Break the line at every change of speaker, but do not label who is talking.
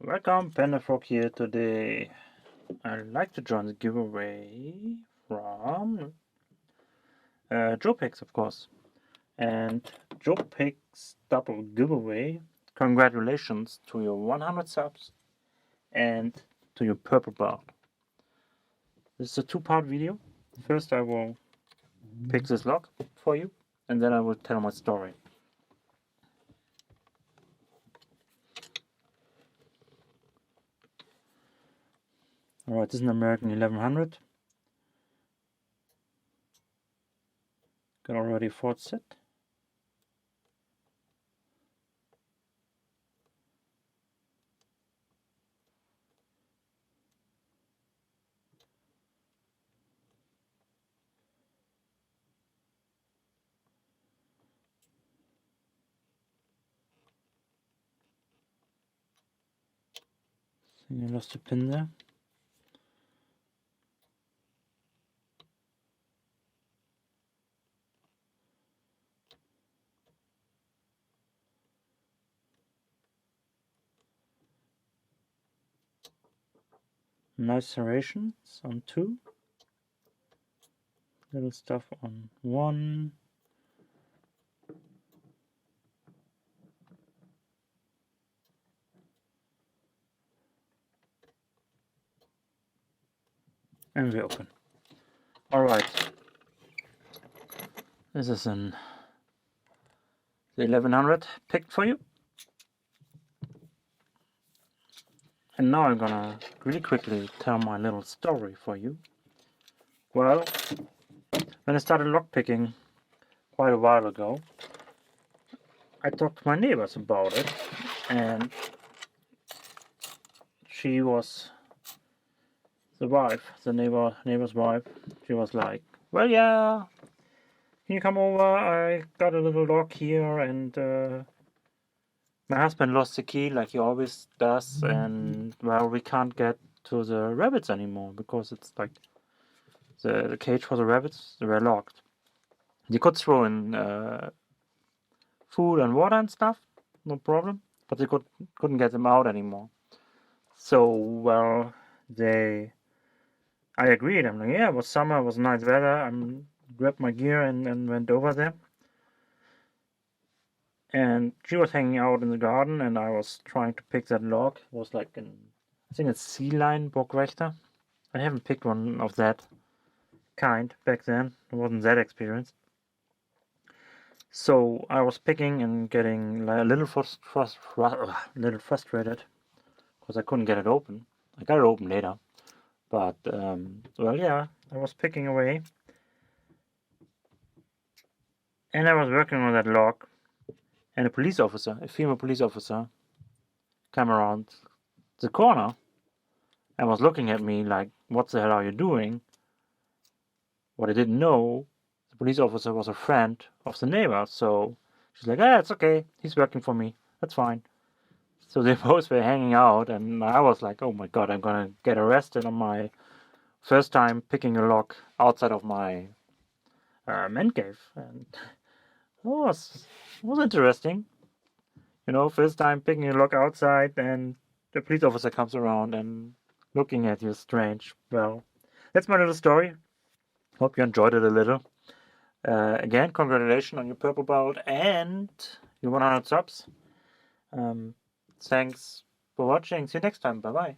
Welcome, Panda-Frog here. Today I'd like to join the giveaway from Joe Picks, of course. And Joe Picks double giveaway. Congratulations to your 100 subs and to your purple belt. This is a two-part video. First I will pick this lock for you, and then I will tell my story. Alright, this is an American 1100. Got already fourth set. I lost a pin there. Nice serrations on 2. Little stuff on 1. And we open. Alright. This is the 1100 picked for you. And now I'm gonna really quickly tell my little story for you. Well, when I started lockpicking quite a while ago, I talked to my neighbors about it, and she was the wife, the neighbor's wife. She was like, well, yeah, can you come over? I got a little lock here, and my husband lost the key like he always does, and well, we can't get to the rabbits anymore because it's like the cage for the rabbits, they were locked. You could throw in food and water and stuff, no problem, but they couldn't get them out anymore. So, well, I agreed. I'm like, yeah, it was summer, it was nice weather. I grabbed my gear and went over there. And she was hanging out in the garden, and I was trying to pick that log. It was like I think it's sea line Burgwächter. I haven't picked one of that kind back then. I wasn't that experienced. So I was picking and getting a little frustrated because I couldn't get it open. I got it open later, but well, yeah, I was picking away, and I was working on that log. And a female police officer, came around the corner and was looking at me like, what the hell are you doing? What I didn't know, the police officer was a friend of the neighbor, so she's like, it's okay, he's working for me, that's fine. So they both were hanging out, and I was like, oh my god, I'm gonna get arrested on my first time picking a lock outside of my man cave. And it was interesting. You know, first time picking a lock outside and the police officer comes around and looking at you strange. Well, that's my little story. Hope you enjoyed it a little. Again, congratulations on your purple belt and your 100 subs. Thanks for watching. See you next time. Bye-bye.